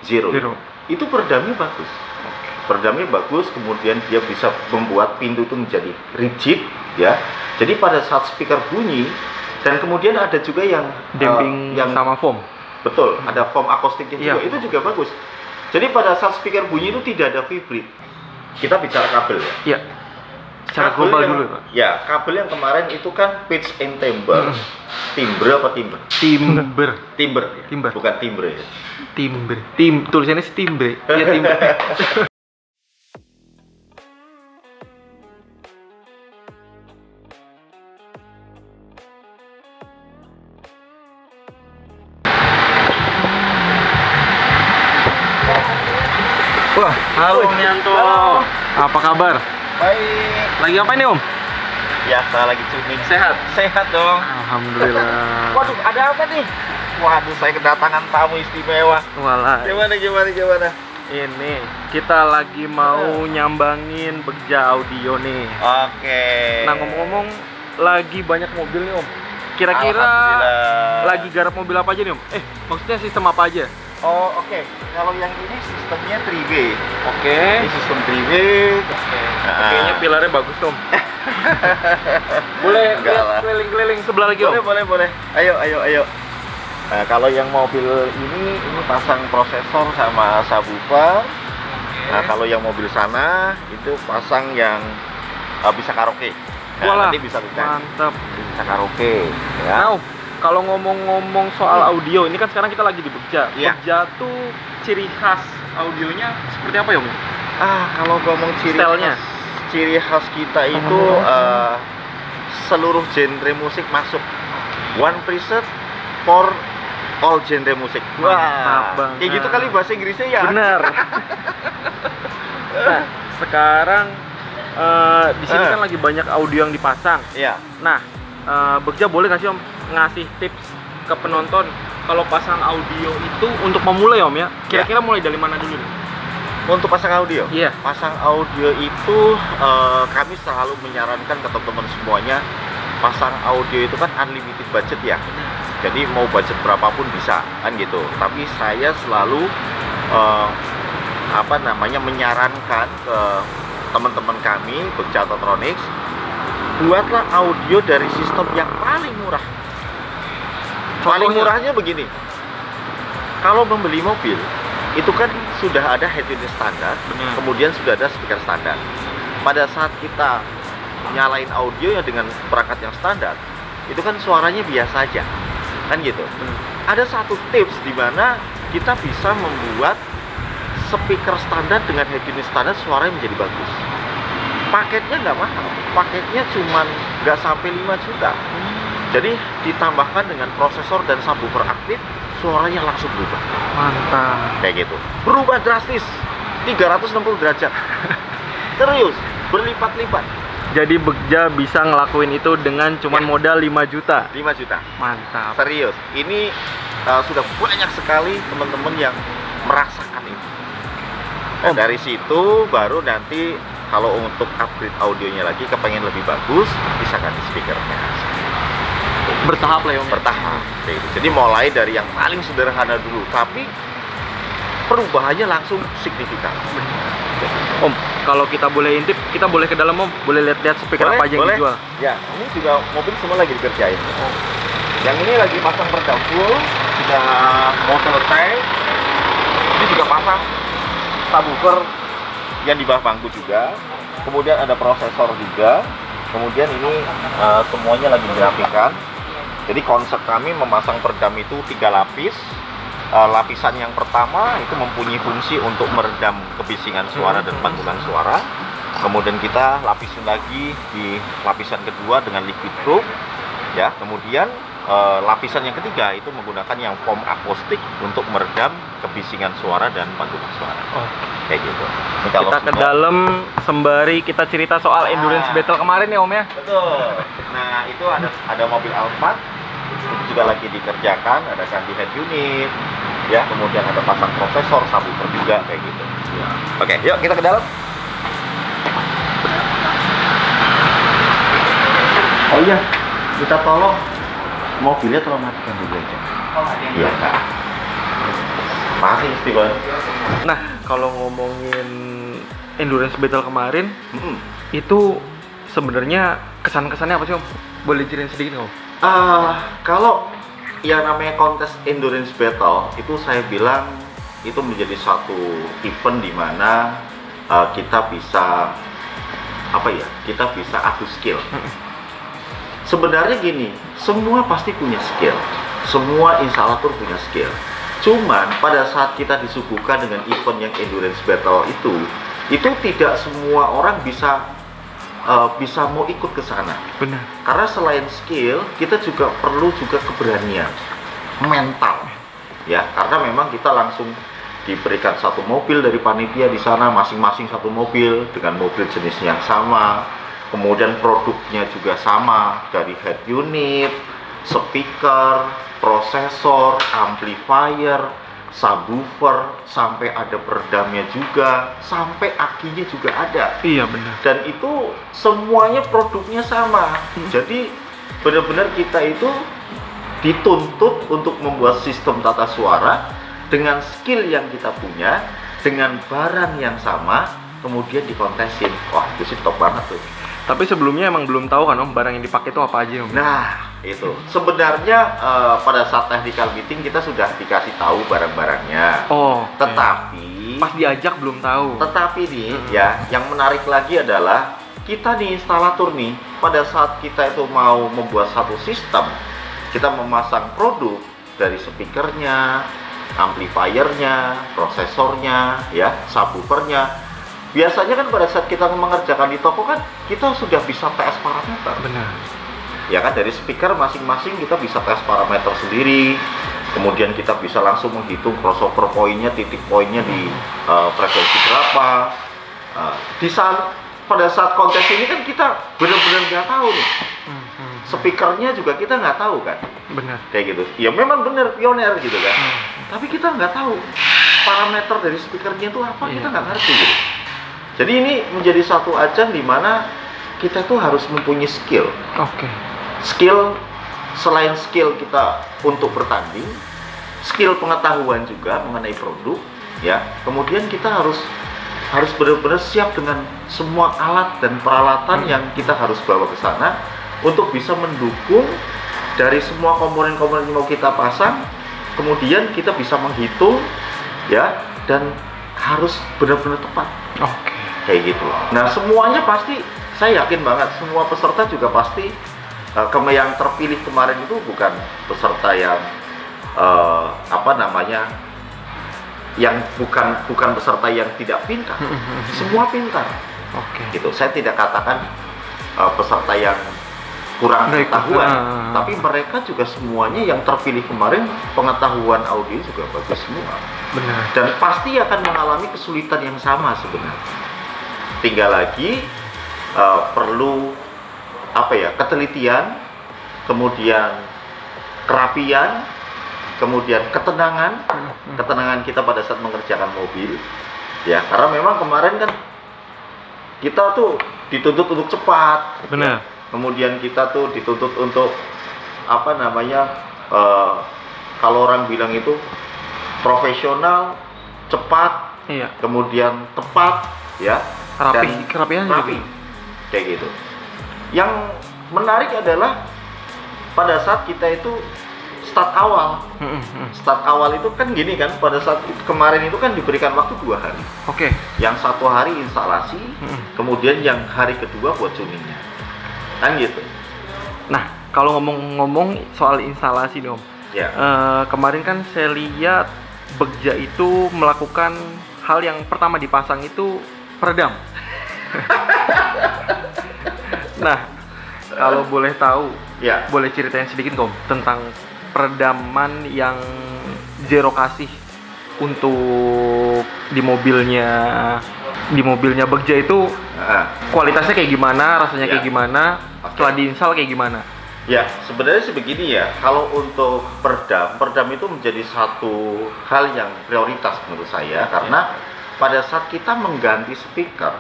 Zero. Itu peredamnya bagus. Peredamnya bagus, kemudian dia bisa membuat pintu itu menjadi rigid, ya. Jadi pada saat speaker bunyi, dan kemudian ada juga yang damping yang sama foam. Betul, ada foam akustiknya juga. Itu juga bagus. Jadi pada saat speaker bunyi itu tidak ada vibrit. Kita bicara kabel ya. Iya. Secara global dulu, Pak. Ya, kabel yang kemarin itu kan pitch and timbre. Timbre apa timbre? Timber. Timbre. Timber. Bukan timbre ya. Timbre. Tulisannya sih timbre. Iya, timbre. Wah, halo Om Yanto. Apa kabar? Baik. Lagi apa nih Om? Biasa lagi tuning. Sehat? Sehat dong. Alhamdulillah. Waduh, ada apa nih? Waduh, saya kedatangan tamu istimewa. Walah. Gimana? Ini kita lagi mau nyambangin Begja Audio nih. Oke. Nah, ngomong-ngomong lagi banyak mobil nih Om. Kira-kira lagi garap mobil apa aja nih Om? Maksudnya sistem apa aja? Oh, oke. Kalau yang ini sistemnya 3W. Oke. Ini sistem 3W. Oke. Kayaknya pilarnya bagus Om. Boleh lihat keliling-keliling sebelah lagi Om? Boleh. Ayo. Nah, kalau yang mobil ini pasang prosesor sama subwoofer. Nah, kalau yang mobil sana itu pasang yang bisa karaoke. Nah, nanti bisa mantap. Bisa karaoke. Ya. Nah, kalau ngomong-ngomong soal audio, ini kan sekarang kita lagi di Begja. Iya. Begja tuh ciri khas audionya seperti apa ya Om? Kalau ngomong ciri khas kita itu seluruh genre musik masuk. One preset for all genre musik. Wah, kayak gitu kali bahasa Inggrisnya ya. Bener. Nah, sekarang di sini kan lagi banyak audio yang dipasang. Iya. Nah, Begja boleh nggak sih Om ngasih tips ke penonton kalau pasang audio itu untuk memulai Om ya? Kira-kira mulai dari mana dulu nih? Untuk pasang audio? Iya. Pasang audio itu kami selalu menyarankan ke teman-teman semuanya, pasang audio itu kan unlimited budget ya. Jadi mau budget berapapun bisa kan gitu. Tapi saya selalu menyarankan ke teman-teman kami Begja Autotronics, buatlah audio dari sistem yang paling murah. Paling murahnya begini. Kalau membeli mobil itu kan sudah ada head unit standar, kemudian sudah ada speaker standar. Pada saat kita nyalain audionya dengan perangkat yang standar, itu kan suaranya biasa aja, kan gitu. Ada satu tips di mana kita bisa membuat speaker standar dengan head unit standar suaranya menjadi bagus. Paketnya nggak mahal, paketnya cuman nggak sampai 5 juta. Jadi ditambahkan dengan prosesor dan subwoofer aktif, suaranya langsung berubah. Mantap. Kayak gitu. Berubah drastis, 360 derajat. Serius, berlipat-lipat. Jadi Begja bisa ngelakuin itu dengan cuman modal 5 juta. 5 juta. Mantap. Serius. Ini sudah banyak sekali teman-teman yang merasakan itu. Dan dari situ baru nanti kalau untuk upgrade audionya lagi, kepengen lebih bagus, bisa ganti speakernya. Bertahap lah ya Om. Bertahap. Jadi mulai dari yang paling sederhana dulu, tapi perubahannya langsung signifikan. Om, kalau kita boleh intip, kita boleh ke dalam Om, boleh lihat-lihat speaker apa aja yang dijual. Ya, ini juga mobil semua lagi dikerjain. Yang ini lagi pasang peredam full, sudah mau selesai. Ini juga pasang subwoofer yang di bawah bangku juga. Kemudian ada prosesor juga. Kemudian ini semuanya lagi dirapikan. Jadi konsep kami memasang peredam itu 3 lapis. Lapisan yang pertama itu mempunyai fungsi untuk meredam kebisingan suara dan pantulan suara. Kemudian kita lapisin lagi di lapisan kedua dengan liquid proof. Ya, kemudian lapisan yang ketiga itu menggunakan yang foam akustik untuk meredam kebisingan suara dan pantulan suara. Kayak gitu. Ini kalau kita ke dalam sembari kita cerita soal endurance battle kemarin ya Om ya. Betul. Nah, itu ada mobil Alphard itu juga lagi dikerjakan, ada ganti head unit, ya, kemudian ada pasang prosesor, subwoofer juga kayak gitu. Oke, yuk kita ke dalam. Oh iya, kita tolong mobilnya tolong matikan dulu aja. Iya. Masih, Steven. Nah, kalau ngomongin endurance battle kemarin, Mm-mm. itu sebenarnya kesan-kesannya apa sih Om? Boleh ceritain sedikit nggak Om? Kalau yang namanya kontes endurance battle itu saya bilang itu menjadi satu event di mana kita bisa kita bisa adu skill. Sebenarnya gini, semua pasti punya skill, semua instalator punya skill. Cuman pada saat kita disuguhkan dengan event yang endurance battle itu tidak semua orang bisa mau ikut ke sana. Benar. Karena selain skill, kita juga perlu keberanian, mental, ya. Karena memang kita langsung diberikan satu mobil dari panitia di sana, masing-masing satu mobil dengan mobil jenis yang sama. Kemudian produknya juga sama, dari head unit, speaker, prosesor, amplifier, subwoofer, sampai ada peredamnya juga, sampai akinya juga ada. Iya benar. Dan itu semuanya produknya sama. Jadi benar-benar kita itu dituntut untuk membuat sistem tata suara dengan skill yang kita punya, dengan barang yang sama, kemudian dikontesin. Wah, itu sih top banget tuh. Tapi sebelumnya emang belum tahu kan Om, barang yang dipakai itu apa aja Om? Nah, itu sebenarnya pada saat technical meeting kita sudah dikasih tahu barang-barangnya. Oh. Tetapi Pas diajak belum tahu. Tetapi nih, ya, yang menarik lagi adalah kita nih instalator nih, pada saat kita itu mau membuat satu sistem, kita memasang produk dari speakernya, amplifiernya, prosesornya, ya, subwoofernya. Biasanya kan pada saat kita mengerjakan di toko kan, kita sudah bisa tes parameter. Benar. Ya kan, dari speaker masing-masing kita bisa tes parameter sendiri. Kemudian kita bisa langsung menghitung crossover poinnya, titik poinnya di frekuensi berapa. Pada saat kontes ini kan kita benar-benar nggak tahu nih. Speakernya juga kita nggak tahu kan. Benar. Kayak gitu. Ya memang benar pioner gitu kan. Tapi kita nggak tahu parameter dari speakernya itu apa, kita nggak ngerti gitu. Jadi ini menjadi satu ajang di mana kita tuh harus mempunyai skill. Oke. Skill, selain skill kita untuk bertanding, skill pengetahuan juga mengenai produk, ya. Kemudian kita harus benar-benar siap dengan semua alat dan peralatan yang kita harus bawa ke sana untuk bisa mendukung dari semua komponen-komponen yang mau kita pasang. Kemudian kita bisa menghitung, ya, dan harus benar-benar tepat. Oke. Kayak gitu. Nah, semuanya pasti, saya yakin banget semua peserta juga pasti yang terpilih kemarin itu bukan peserta yang yang bukan peserta yang tidak pintar. Semua pintar. Oke. Gitu. Saya tidak katakan peserta yang kurang pengetahuan, tapi mereka juga semuanya yang terpilih kemarin pengetahuan audio juga bagus semua. Benar. Dan pasti akan mengalami kesulitan yang sama sebenarnya. Tinggal lagi perlu ketelitian, kemudian kerapian, kemudian ketenangan kita pada saat mengerjakan mobil, ya. Karena memang kemarin kan kita tuh dituntut untuk cepat. Benar. Kemudian kita tuh dituntut untuk kalau orang bilang itu profesional, cepat, Iya. kemudian tepat, ya. Kerapian rapi, kayak gitu. Yang menarik adalah pada saat kita itu start awal itu kan gini kan, pada saat kemarin itu kan diberikan waktu 2 hari. Oke. Yang 1 hari instalasi, kemudian yang hari kedua buat tuningnya, kan gitu. Nah, kalau ngomong-ngomong soal instalasi dong, Ya. Kemarin kan saya lihat Begja itu melakukan hal yang pertama dipasang itu peredam. Nah, kalau boleh tahu, Ya. boleh ceritain sedikit Om tentang peredaman yang Zero kasih untuk di mobilnya Begja itu kualitasnya kayak gimana, rasanya kayak gimana, setelah diinstal kayak gimana? Ya, sebenarnya sih begini ya. Kalau untuk peredam itu menjadi satu hal yang prioritas menurut saya, karena pada saat kita mengganti speaker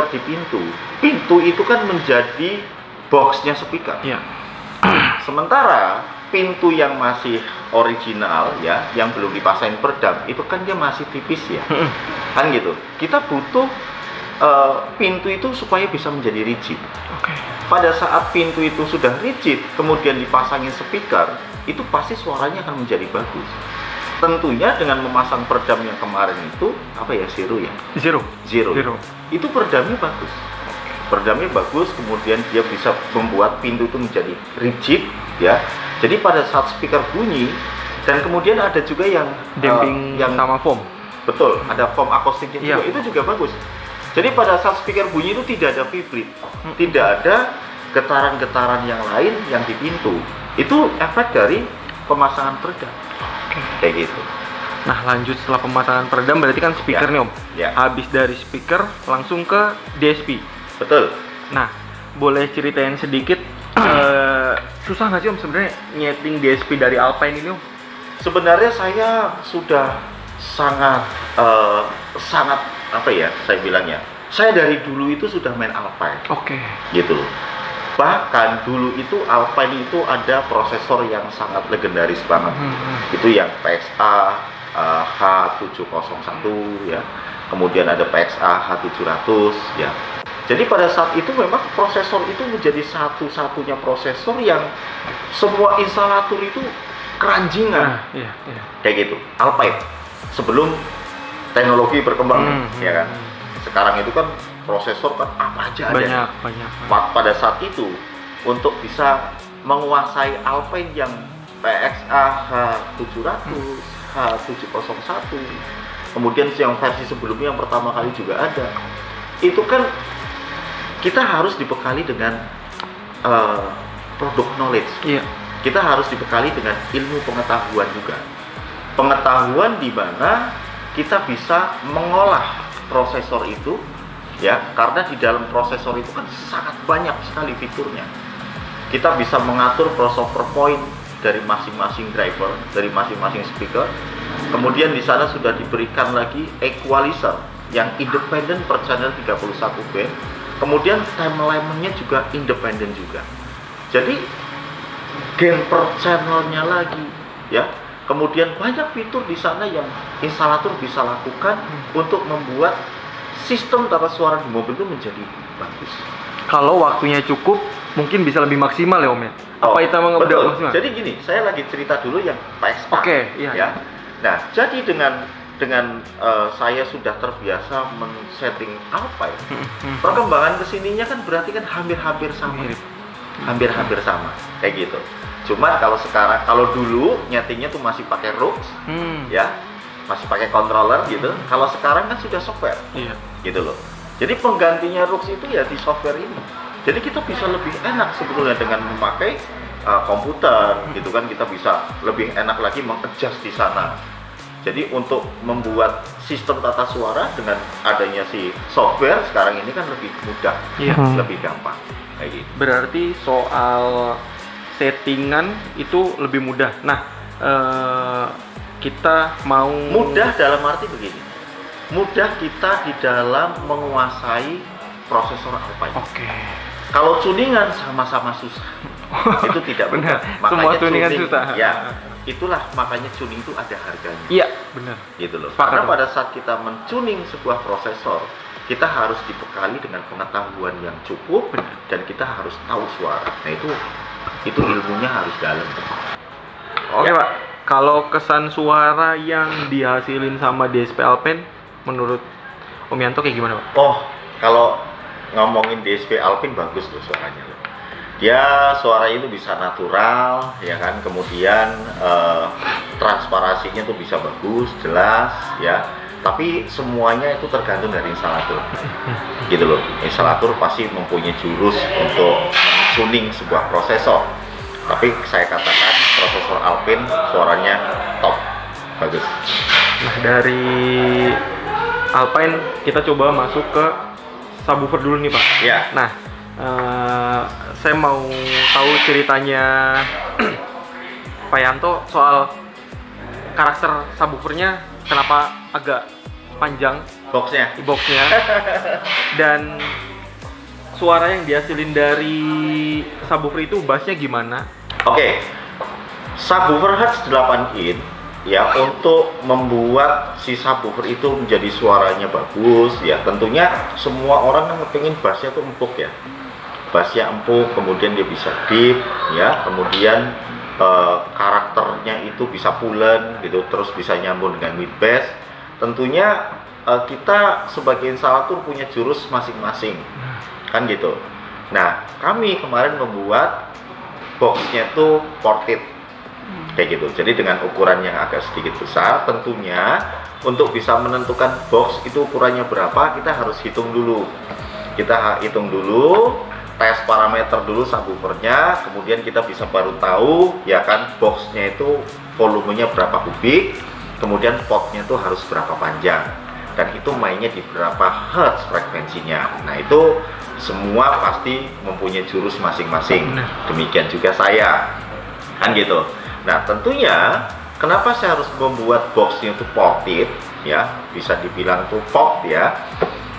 di pintu itu kan menjadi boxnya speaker. Iya. Sementara pintu yang masih original ya, yang belum dipasangin peredam, itu kan dia masih tipis ya, kan gitu. Kita butuh pintu itu supaya bisa menjadi rigid. Pada saat pintu itu sudah rigid, kemudian dipasangin speaker, itu pasti suaranya akan menjadi bagus. Tentunya dengan memasang peredam yang kemarin itu apa ya, Zero. Itu peredamnya bagus. Peredamnya bagus, kemudian dia bisa membuat pintu itu menjadi rigid ya. Jadi pada saat speaker bunyi, dan kemudian ada juga yang damping yang sama foam. Betul, ada foam akustiknya juga, itu juga bagus. Jadi pada saat speaker bunyi itu tidak ada vibrit, tidak ada getaran-getaran yang lain yang di pintu. Itu efek dari pemasangan peredam. Kayak gitu. Nah, lanjut setelah pemasangan peredam berarti kan speaker nih Om. Habis dari speaker langsung ke DSP. Betul. Nah, boleh ceritain sedikit susah nggak sih Om sebenarnya nyeting DSP dari Alpine ini Om? Sebenarnya saya sudah sangat apa ya saya bilangnya, saya dari dulu itu sudah main Alpine. Gitu loh. Bahkan dulu itu Alpine itu ada prosesor yang sangat legendaris banget. Itu yang PXA H701 ya. Kemudian ada PXA H700 ya. Jadi pada saat itu memang prosesor itu menjadi satu-satunya prosesor yang semua instalator itu keranjingan. Kayak gitu. Alpine sebelum teknologi berkembang, ya kan. Sekarang itu kan prosesor kan apa aja ada. Banyak. Pada saat itu untuk bisa menguasai Alpine yang PXA H700, H701, kemudian yang versi sebelumnya yang pertama kali juga ada. Itu kan kita harus dibekali dengan product knowledge. Kita harus dibekali dengan ilmu pengetahuan juga. Pengetahuan di mana kita bisa mengolah prosesor itu ya, karena di dalam prosesor itu kan sangat banyak sekali fiturnya. Kita bisa mengatur crossover point dari masing-masing driver, dari masing-masing speaker. Kemudian di sana sudah diberikan lagi equalizer yang independen per channel 31 band. Kemudian time alignment-nya juga independen juga. Jadi gain per channelnya lagi ya. Kemudian banyak fitur di sana yang instalator bisa lakukan untuk membuat sistem tata suara di mobil itu menjadi bagus. Kalau waktunya cukup, mungkin bisa lebih maksimal ya Om ya? Apa itu emang udah maksimal? Jadi gini, saya lagi cerita dulu yang PXA. Ya. Nah, jadi dengan saya sudah terbiasa men-setting Alpine, perkembangan kesininya kan berarti kan hampir-hampir sama. Hampir-hampir sama, kayak gitu. Cuma kalau sekarang, kalau dulu nyetingnya tuh masih pakai RUX, ya, masih pakai controller gitu. Kalau sekarang kan sudah software, gitu loh. Jadi penggantinya RUX itu ya di software ini. Jadi kita bisa lebih enak sebetulnya dengan memakai komputer, gitu kan. Kita bisa lebih enak lagi meng-adjust di sana. Jadi untuk membuat sistem tata suara dengan adanya si software sekarang ini kan lebih mudah, lebih gampang, kayak gitu. Berarti soal settingan itu lebih mudah. Nah, kita mau mudah dalam arti begini, mudah kita di dalam menguasai prosesor Alpine. Kalau tuningan sama-sama susah. Itu tidak mudah. Makanya semua tuningan susah. Ya, itulah makanya tuning itu ada harganya. Iya, benar. Gitu loh. Karena pada saat kita mentuning sebuah prosesor, kita harus dibekali dengan pengetahuan yang cukup dan kita harus tahu suara. Nah, itu ilmunya harus dalam. Pak, kalau kesan suara yang dihasilin sama DSP Alpine menurut Om Yanto kayak gimana Pak? Kalau ngomongin DSP Alpine bagus loh suaranya. Dia suaranya itu bisa natural ya kan, kemudian transparasinya tuh bisa bagus, jelas ya. Tapi semuanya itu tergantung dari instalator. Gitu loh. Instalator pasti mempunyai jurus untuk tuning sebuah prosesor. Tapi saya katakan prosesor Alpine suaranya top, bagus. Nah, dari Alpine kita coba masuk ke subwoofer dulu nih Pak. Nah, saya mau tahu ceritanya Pak Yanto soal karakter subwoofernya, kenapa agak panjang boxnya dan suara yang dihasilin dari subwoofer itu bassnya gimana? Subwoofer Hertz 8 in ya, untuk membuat si subwoofer itu menjadi suaranya bagus ya, tentunya semua orang kan pengen bassnya tuh empuk ya, bassnya empuk, kemudian dia bisa deep ya, kemudian karakternya itu bisa pulen gitu, terus bisa nyambung dengan mid bass. Tentunya kita sebagai instalator punya jurus masing-masing kan gitu. Nah, kami kemarin membuat boxnya tuh ported kayak gitu, jadi dengan ukuran yang agak sedikit besar. Tentunya untuk bisa menentukan box itu ukurannya berapa, kita harus hitung dulu. Kita hitung dulu, tes parameter dulu subwoofernya, kemudian kita bisa baru tahu ya kan boxnya itu volumenya berapa kubik, kemudian potnya tuh harus berapa panjang, dan itu mainnya di berapa hertz frekuensinya. Nah, itu semua pasti mempunyai jurus masing-masing. Demikian juga saya kan gitu. Nah, tentunya kenapa saya harus membuat boxnya itu ported ya, bisa dibilang tuh pop ya,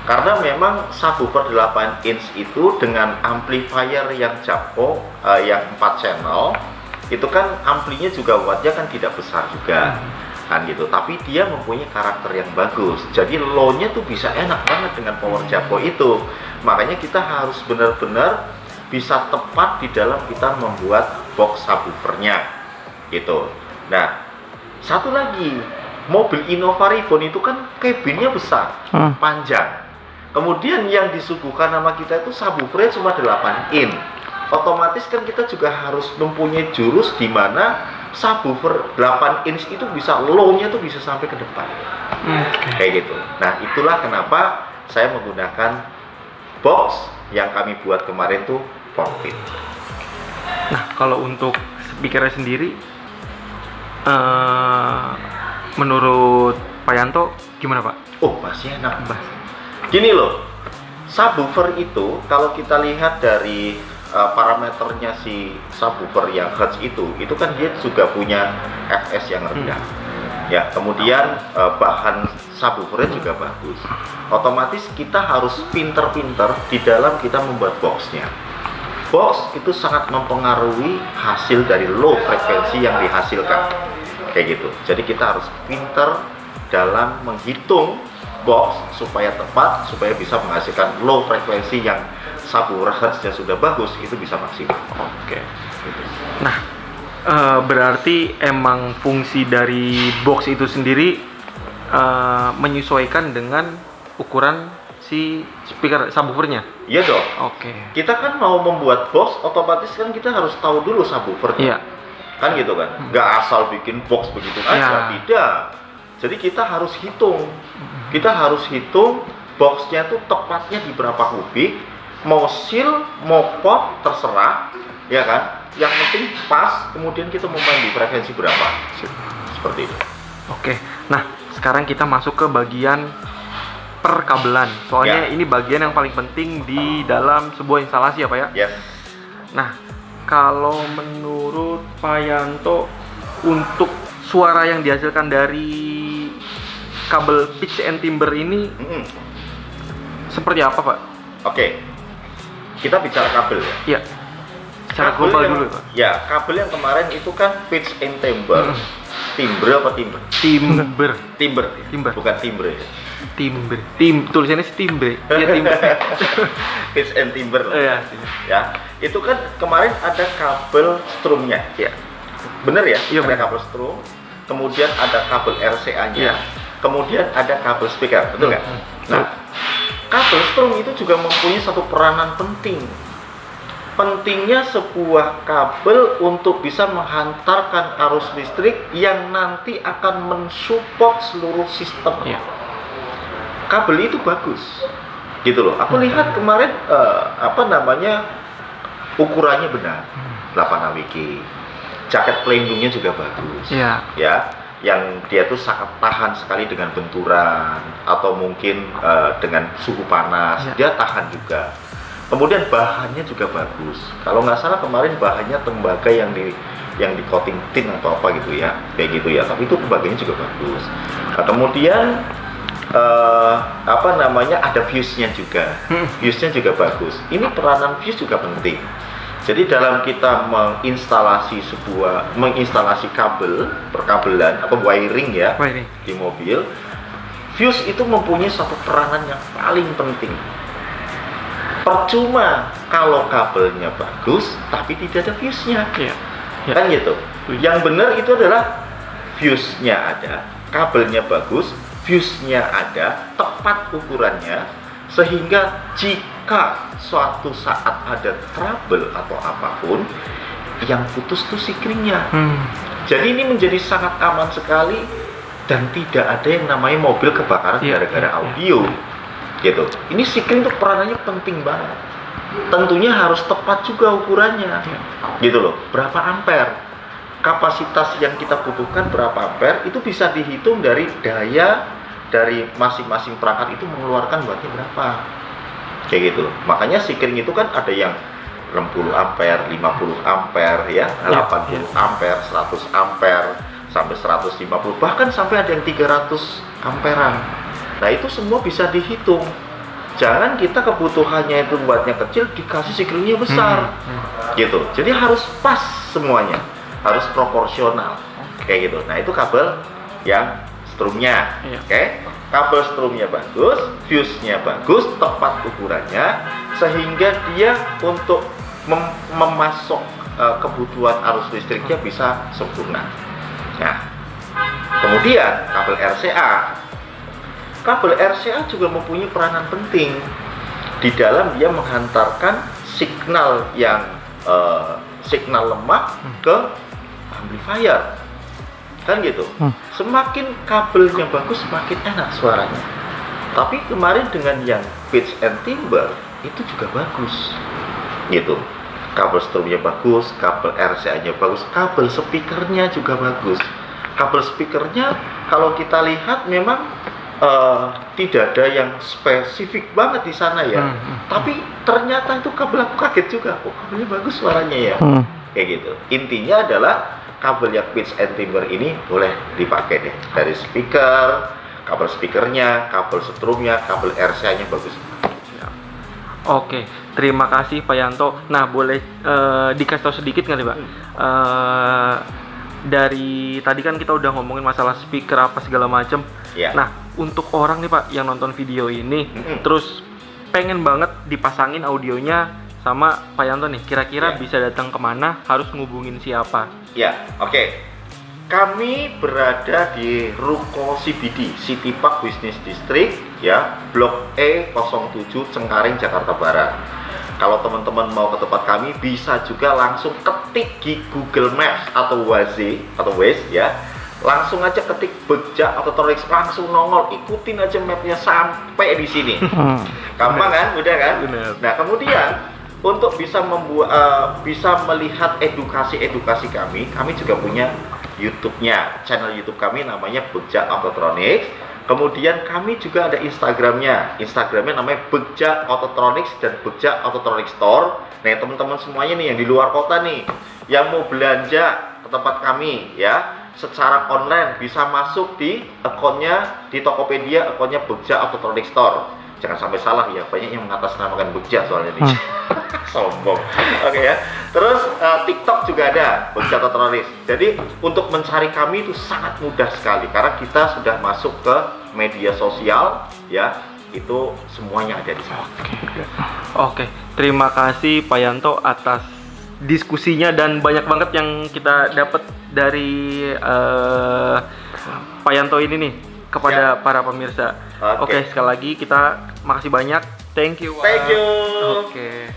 karena memang subwoofer 8 inch itu dengan amplifier yang Japco yang 4 channel itu kan amplinya juga wattnya kan tidak besar juga kan gitu, tapi dia mempunyai karakter yang bagus, jadi low-nya tuh bisa enak banget dengan power Japco itu. Makanya kita harus benar-benar bisa tepat di dalam kita membuat box subwoofernya gitu. Nah, satu lagi, mobil Innova Reborn itu kan cabinnya besar, panjang. Kemudian yang disuguhkan sama kita itu subwoofernya cuma 8 in. Otomatis kan kita juga harus mempunyai jurus di mana subwoofer 8 inch itu bisa low-nya tuh bisa sampai ke depan. Kayak gitu. Nah, itulah kenapa saya menggunakan box yang kami buat kemarin tuh ported. Nah, kalau untuk speakernya sendiri, menurut Pak Yanto gimana, Pak? Oh, masih enak, Mas. Gini loh, subwoofer itu kalau kita lihat dari parameternya si subwoofer yang Hertz itu kan dia juga punya Fs yang rendah. Ya, kemudian bahan subwoofernya juga bagus. Otomatis kita harus pinter-pinter di dalam kita membuat boxnya. Box itu sangat mempengaruhi hasil dari low frekuensi yang dihasilkan. Kayak gitu. Jadi kita harus pinter dalam menghitung box supaya tepat, supaya bisa menghasilkan low frekuensi yang subwoofer hertznya sudah bagus, itu bisa maksimal. Oke. Gitu. Nah, berarti emang fungsi dari box itu sendiri menyesuaikan dengan ukuran si speaker subwoofernya? Iya dong. Oke. Kita kan mau membuat box, otomatis kan kita harus tahu dulu subwoofernya. Iya. Kan gitu kan? Nggak asal bikin box begitu aja, tidak. Jadi kita harus hitung. Kita harus hitung boxnya tuh tepatnya di berapa kubik, mau seal, mau pot, terserah, ya kan? Yang penting pas, kemudian kita mau main di frekuensi berapa. Seperti itu. Oke. Nah, sekarang kita masuk ke bagian perkabelan. Soalnya ini bagian yang paling penting di dalam sebuah instalasi ya, Pak ya? Yes. Nah, kalau menurut Pak Yanto, untuk suara yang dihasilkan dari kabel pitch and timber ini seperti apa, Pak? Oke. Kita bicara kabel ya? Iya. Secara global dulu, Pak. Ya, kabel yang kemarin itu kan pitch and timber. Timbre apa timber? Timber. Timber. Timber. Bukan timbre ya? Timber. Tulisannya sih timbre. Iya, timber. Pitch and timber. Iya. Ya, itu kan kemarin ada kabel strumnya. Iya. Bener ya? Iya, ada bener. kabel strum, kemudian ada kabel RCA-nya, Iya. kemudian ada kabel speaker, betul nggak? Nah, kabel strum itu juga mempunyai satu peranan penting. Pentingnya sebuah kabel untuk bisa menghantarkan arus listrik yang nanti akan mensupport seluruh sistem. Iya. Kabel itu bagus, gitu loh. Aku lihat kemarin ukurannya benar, 8 AWG. Jaket pelindungnya juga bagus. Iya. Ya, yang dia tuh sangat tahan sekali dengan benturan atau mungkin dengan suhu panas, dia tahan juga. Kemudian bahannya juga bagus. Kalau nggak salah kemarin bahannya tembaga yang di coating tin atau apa gitu ya, kayak gitu ya. Tapi itu tembaganya juga bagus. Nah, kemudian ada fuse-nya juga. Fuse-nya juga bagus. Ini peranan fuse juga penting. Jadi dalam kita menginstalasi kabel perkabelan atau wiring ya di mobil, fuse itu mempunyai satu peranan yang paling penting. Percuma kalau kabelnya bagus tapi tidak ada fuse-nya. Kan gitu. Yang benar itu adalah fuse-nya ada, kabelnya bagus, fuse-nya ada, tepat ukurannya, sehingga jika suatu saat ada trouble atau apapun, yang putus tuh sikringnya. Jadi ini menjadi sangat aman sekali dan tidak ada yang namanya mobil kebakaran gara-gara audio. Gitu. Ini sikring tuh peranannya penting banget. Tentunya harus tepat juga ukurannya. Gitu loh. Berapa ampere? Kapasitas yang kita butuhkan berapa ampere itu bisa dihitung dari daya dari masing-masing perangkat itu mengeluarkan wattnya berapa. Kayak gitu. Makanya sikring itu kan ada yang 60 ampere, 50 ampere ya, 80 ampere, 100 ampere, sampai 150, bahkan sampai ada yang 300 amperan. Nah, itu semua bisa dihitung. Jangan kita kebutuhannya itu wattnya kecil dikasih sikringnya besar. Gitu. Jadi harus pas semuanya. Harus proporsional. Kayak gitu. Nah, itu kabel yang strumnya. Oke. Kabel strumnya bagus, fuse-nya bagus, tepat ukurannya, sehingga dia untuk memasok kebutuhan arus listriknya bisa sempurna. Nah, kemudian kabel RCA. Kabel RCA juga mempunyai peranan penting di dalam dia menghantarkan signal yang signal lemah ke amplifier. Kan gitu. Semakin kabelnya bagus, semakin enak suaranya. Tapi kemarin dengan yang pitch and timbre itu juga bagus. Gitu. Kabel strumnya bagus, kabel RCA-nya bagus, kabel speakernya juga bagus. Kabel speakernya kalau kita lihat memang tidak ada yang spesifik banget di sana ya. Tapi ternyata itu kabel, aku kaget juga. Oh, kabelnya bagus suaranya ya. Kayak gitu. Intinya adalah kabel yang pitch and timbre ini boleh dipakai deh. Dari speaker, kabel speakernya, kabel strumnya, kabel RCA-nya bagus. Oke, terima kasih Pak Yanto. Nah, boleh dikasih tahu sedikit nggak nih Pak? Dari tadi kan kita udah ngomongin masalah speaker apa segala macem. Nah, untuk orang nih Pak yang nonton video ini, terus pengen banget dipasangin audionya sama Pak Yanto nih, kira-kira bisa datang kemana, harus ngubungin siapa? Oke. Kami berada di Ruko CBD, City Park Business District, ya, Blok E07 Cengkareng, Jakarta Barat. Kalau teman-teman mau ke tempat kami, bisa juga langsung ketik di Google Maps atau Waze ya. Langsung aja ketik Begja Autotronics, langsung nongol, ikutin aja mapnya sampai di sini. Gampang kan? Udah kan? Nah, kemudian untuk bisa melihat edukasi kami juga punya YouTube-nya, channel YouTube kami namanya Begja Autotronics. Kemudian kami juga ada Instagramnya namanya Begja Autotronics dan Begja Autotronics Store. Nah, teman-teman semuanya nih yang di luar kota nih, yang mau belanja ke tempat kami ya, secara online bisa masuk di akunnya di Tokopedia, akunnya Begja Autotronics Store. Jangan sampai salah ya, banyak yang mengatasnamakan Begja soalnya nih. Sombong. Oke ya. Terus TikTok juga ada Begja Autotronics. Jadi untuk mencari kami itu sangat mudah sekali karena kita sudah masuk ke media sosial ya. Itu semuanya ada di sana. Oke. Terima kasih Pak Yanto atas diskusinya dan banyak banget yang kita dapat dari Pak Yanto ini nih kepada para pemirsa. Oke, sekali lagi kita makasih banyak. Thank you. Thank you. Oke.